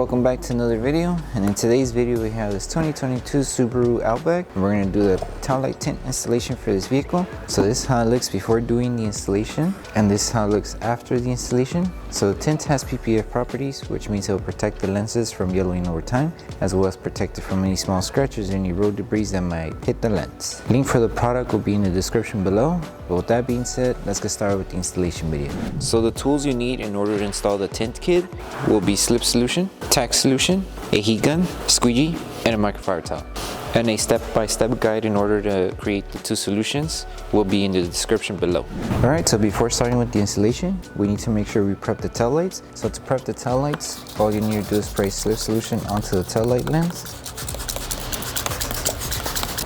Welcome back to another video, and in today's video we have this 2022 Subaru Outback. We're going to do the Taillight Tint installation for this vehicle. So this is how it looks before doing the installation, and this is how it looks after the installation. So the tint has PPF properties, which means it will protect the lenses from yellowing over time, as well as protect it from any small scratches or any road debris that might hit the lens. Link for the product will be in the description below. But with that being said, let's get started with the installation video. So the tools you need in order to install the tint kit will be Slip Solution, Tack Solution, a heat gun, squeegee, and a microfiber towel. And a step-by-step guide in order to create the two solutions will be in the description below. Alright, so before starting with the installation, we need to make sure we prep the tail lights. So to prep the tail lights, all you need to do is spray Slip Solution onto the tail light lens.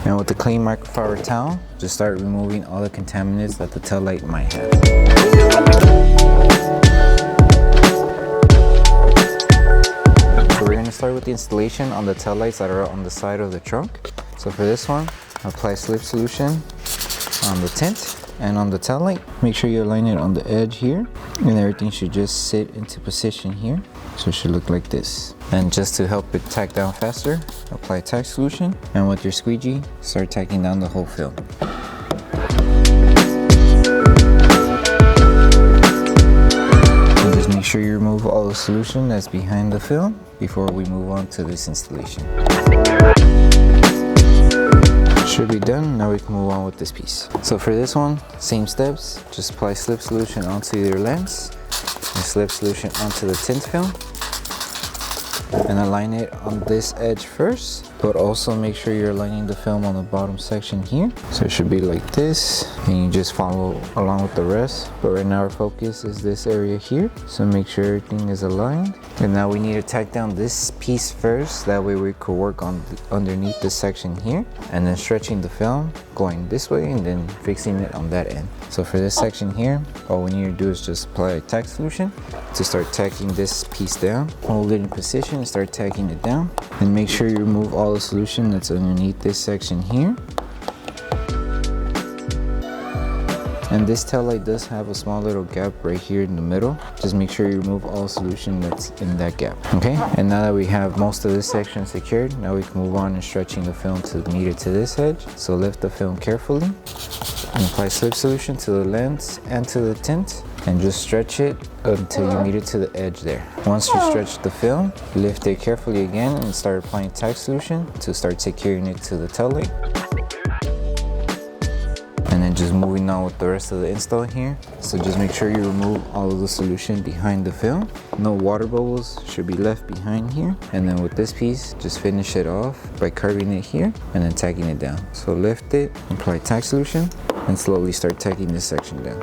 And with the clean microfiber towel, just start removing all the contaminants that the tail light might have. We're going to start with the installation on the tail lights that are on the side of the trunk. So for this one, apply Slip Solution on the tint and on the tail light. Make sure you align it on the edge here, and everything should just sit into position here. So it should look like this. And just to help it tack down faster, apply Tack Solution, and with your squeegee, start tacking down the whole film. Just make sure you remove all the solution that's behind the film before we move on to this installation. Should be done. Now we can move on with this piece. So for this one, same steps. Just apply Slip Solution onto your lens and Slip Solution onto the tint film, and align it on this edge first, but also make sure you're aligning the film on the bottom section here. So it should be like this, and you just follow along with the rest. But right now our focus is this area here, so make sure everything is aligned. And now we need to tack down this piece first, that way we could work on underneath this section here, and then stretching the film going this way and then fixing it on that end. So for this section here, all we need to do is just apply a tack solution to start tacking this piece down. Hold it in position and start tacking it down, and make sure you remove all the solution that's underneath this section here. And this tail light does have a small little gap right here in the middle. Just make sure you remove all solution that's in that gap. Okay, and now that we have most of this section secured, now we can move on and stretching the film to meet it to this edge. So lift the film carefully and apply Slip Solution to the lens and to the tint, and just stretch it until you meet it to the edge there. Once you stretch the film, lift it carefully again and start applying Tack Solution to start securing it to the tail light. And then just moving on with the rest of the install here. So just make sure you remove all of the solution behind the film. No water bubbles should be left behind here. And then with this piece, just finish it off by curving it here and then tacking it down. So lift it, apply Tack Solution, and slowly start tacking this section down.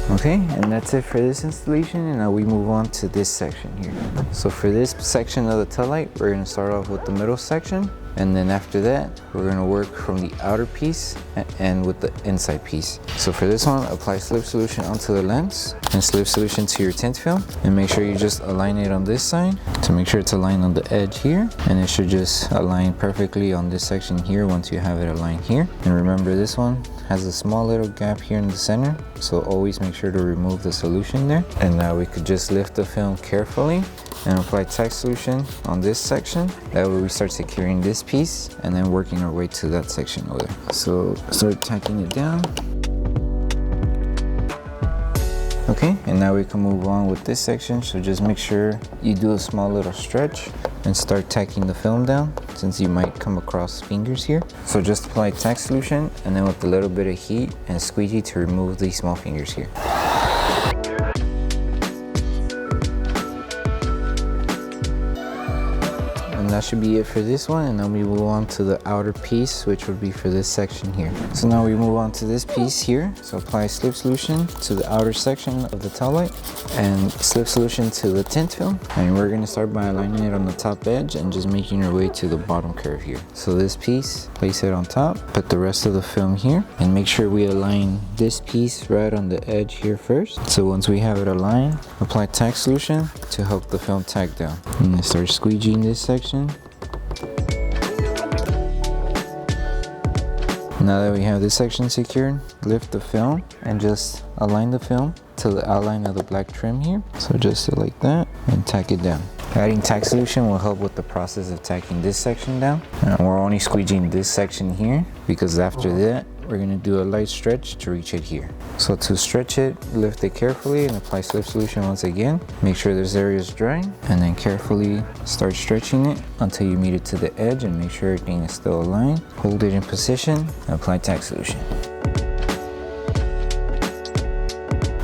Okay, and that's it for this installation, and now we move on to this section here. So for this section of the tail light, we're going to start off with the middle section, and then after that we're going to work from the outer piece and with the inside piece. So for this one, apply Slip Solution onto the lens and Slip Solution to your tint film, and make sure you just align it on this side to make sure it's aligned on the edge here, and it should just align perfectly on this section here once you have it aligned here. And remember, this one has a small little gap here in the center, so always make sure to remove the solution there. And now we could just lift the film carefully and apply Tack Solution on this section. That way we start securing this piece and then working our way to that section over there. So start tacking it down. Okay, and now we can move on with this section. So just make sure you do a small little stretch and start tacking the film down, since you might come across fingers here. So just apply Tack Solution, and then with a little bit of heat and squeegee to remove these small fingers here. And that should be it for this one, and then we move on to the outer piece, which would be for this section here. So now we move on to this piece here. So apply Slip Solution to the outer section of the tail light and Slip Solution to the tint film, and we're going to start by aligning it on the top edge and just making your way to the bottom curve here. So this piece, place it on top, put the rest of the film here, and make sure we align this piece right on the edge here first. So once we have it aligned, apply Tack Solution to help the film tack down, and then start squeegeeing this section. Now that we have this section secured, lift the film and just align the film to the outline of the black trim here. So just like that and tack it down. Adding tack solution will help with the process of tacking this section down. And we're only squeegeeing this section here because after that, we're gonna do a light stretch to reach it here. So to stretch it, lift it carefully and apply slip solution once again. Make sure this area is dry and then carefully start stretching it until you meet it to the edge and make sure everything is still aligned. Hold it in position and apply tack solution.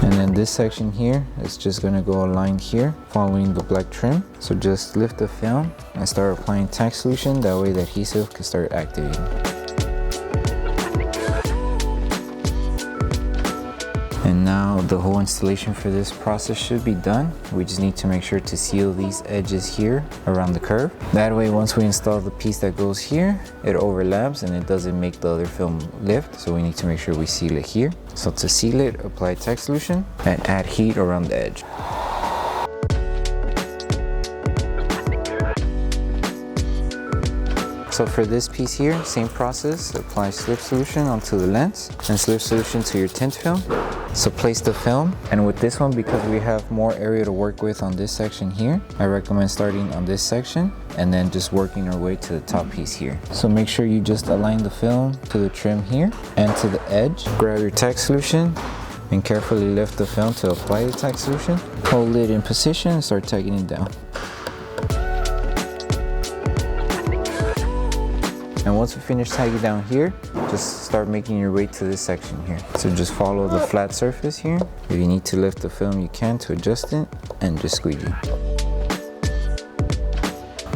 And then this section here is just gonna go aligned here following the black trim. So just lift the film and start applying tack solution. That way the adhesive can start activating. And now the whole installation for this process should be done. We just need to make sure to seal these edges here around the curve. That way once we install the piece that goes here, it overlaps and it doesn't make the other film lift. So we need to make sure we seal it here. So to seal it, apply tack solution and add heat around the edge. So for this piece here, same process, apply slip solution onto the lens and slip solution to your tint film. So place the film, and with this one, because we have more area to work with on this section here, I recommend starting on this section and then just working our way to the top piece here. So make sure you just align the film to the trim here and to the edge. Grab your tack solution and carefully lift the film to apply the tack solution. Hold it in position and start tagging it down. And once we finish tagging down here, just start making your way to this section here. So just follow the flat surface here. If you need to lift the film, you can to adjust it and just squeegee.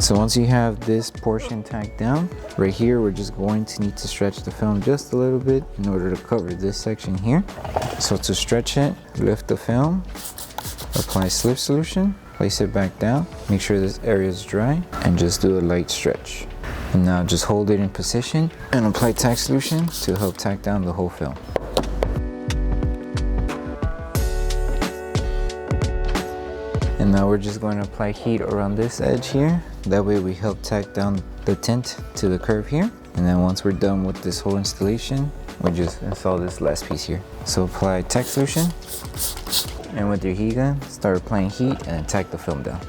So once you have this portion tacked down, right here, we're just going to need to stretch the film just a little bit in order to cover this section here. So to stretch it, lift the film, apply slip solution, place it back down, make sure this area is dry, and just do a light stretch. And now just hold it in position and apply tack solution to help tack down the whole film. And now we're just going to apply heat around this edge here. That way we help tack down the tint to the curve here. And then once we're done with this whole installation, we just install this last piece here. So apply tack solution, and with your heat gun, start applying heat and tack the film down.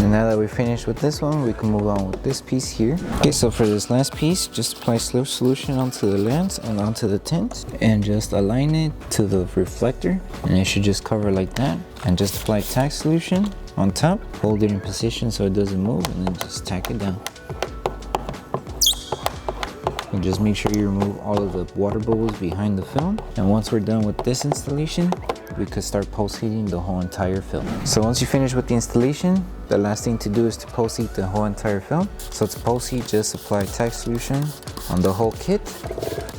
Now that we're finished with this one, we can move on with this piece here. Okay, so for this last piece, just apply slip solution onto the lens and onto the tint and just align it to the reflector, and it should just cover like that. And just apply tack solution on top, hold it in position so it doesn't move, and then just tack it down. And just make sure you remove all of the water bubbles behind the film. And once we're done with this installation, we could start post heating the whole entire film. So once you finish with the installation, the last thing to do is to post heat the whole entire film. So to post heat, just apply tack solution on the whole kit,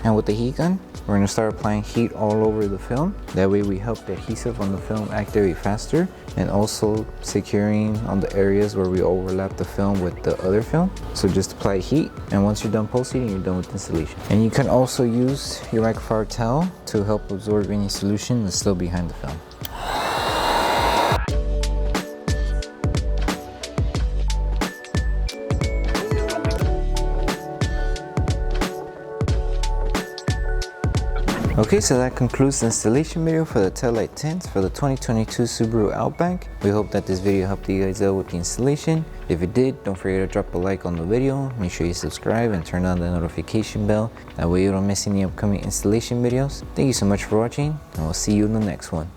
and with the heat gun, we're going to start applying heat all over the film. That way we help the adhesive on the film activate faster, and also securing on the areas where we overlap the film with the other film. So just apply heat, and once you're done post heating, you're done with installation. And you can also use your microfiber towel to help absorb any solution that's still behind the film. Okay, so that concludes the installation video for the Taillight tints for the 2022 Subaru Outback. We hope that this video helped you guys out with the installation. If it did, don't forget to drop a like on the video. Make sure you subscribe and turn on the notification bell. That way you don't miss any upcoming installation videos. Thank you so much for watching, and we'll see you in the next one.